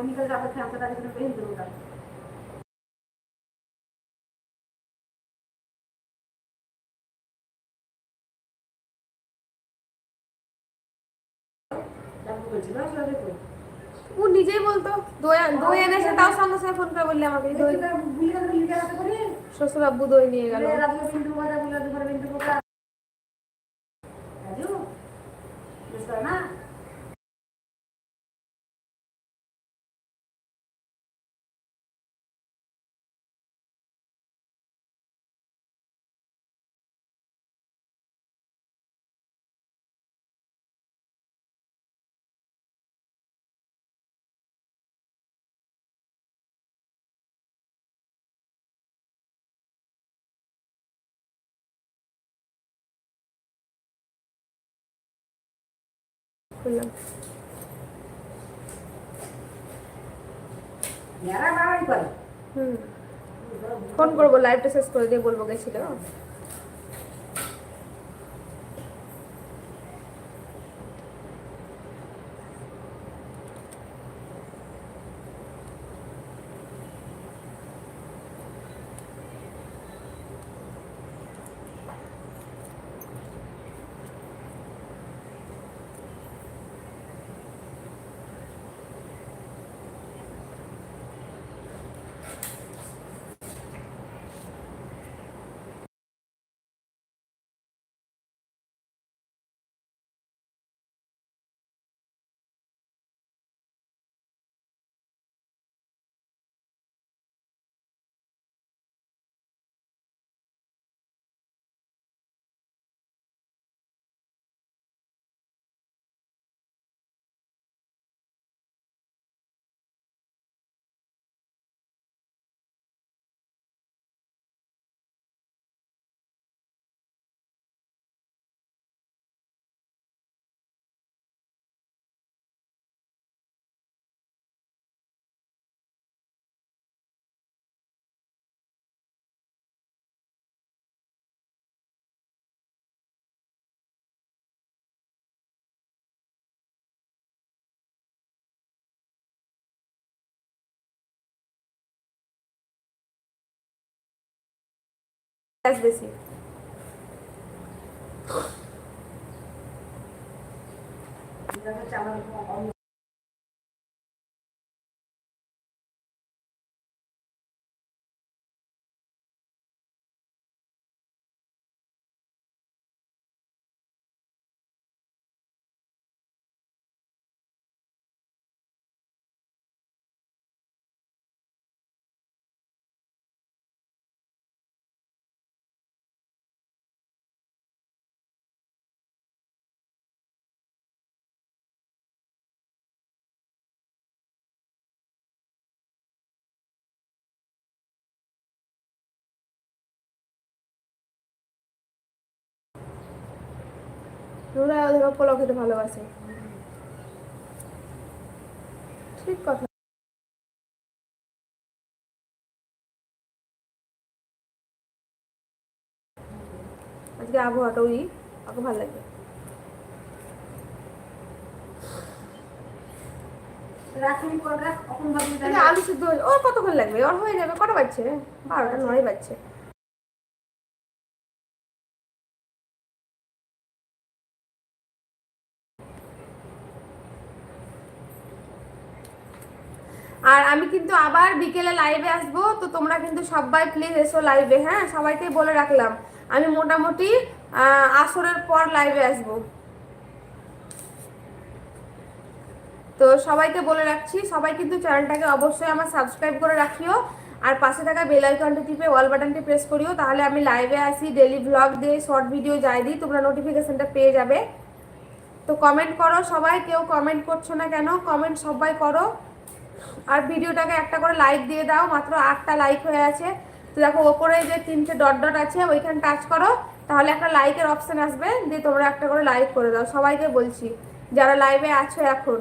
निकल जाता थे हमसे ताकि तुम्हें हिंदू होता ও নিজেই বলতো দই দই এনেছে, তাও সঙ্গে সঙ্গে ফোন করে বললে আমাকে দই শ্বশুর আব্বু দই নিয়ে গেল। না বললাম ফোন করবো, লাইভটা শেষ করে দিয়ে বলবো গেছিল। বেশি ওরা ওদের পোলাও খেতে ভালোবাসে, ঠিক কথা। আজকে আবহাওয়াটা ওই আমাকে ভালো লাগে। আলু সিদ্ধ ওর কতক্ষণ লাগবে, ওর হয়ে যাবে। কটা বাজছে? 12টা 9 বাজছে। আর আমি কিন্তু আবার বিকেলে লাইভে আসবো, তো তোমরা কিন্তু সবাই প্লিজ এসো লাইভে। হ্যাঁ, সবাইকে বলে রাখলাম আমি মোটামুটি আসরের পর লাইভে আসবো, তো সবাইকে বলে রাখছি। সবাই কিন্তু চ্যানেলটাকে অবশ্যই আমার সাবস্ক্রাইব করে রাখিও, আর পাশে থাকা বেল আইকনটি টিপে অল বাটনটি প্রেস করিও, তাহলে আমি লাইভে আসি, ডেলি ব্লগ দিই, শর্ট ভিডিও যাই দিই, তোমরা নোটিফিকেশনটা পেয়ে যাবে। তো কমেন্ট করো সবাই, কেউ কমেন্ট করছো না কেন? কমেন্ট সবাই করো, আর ভিডিওটাকে একটা করে লাইক দিয়ে দাও। মাত্র 8টা লাইক হয়ে আছে। তো দেখো ওপরে যে 3টে ডট ডট আছে ওইখানে টাচ করো, তাহলে একটা লাইকের অপশান আসবে, দিয়ে তোমরা একটা করে লাইক করে দাও। সবাইকে বলছি যারা লাইভে আছো এখন।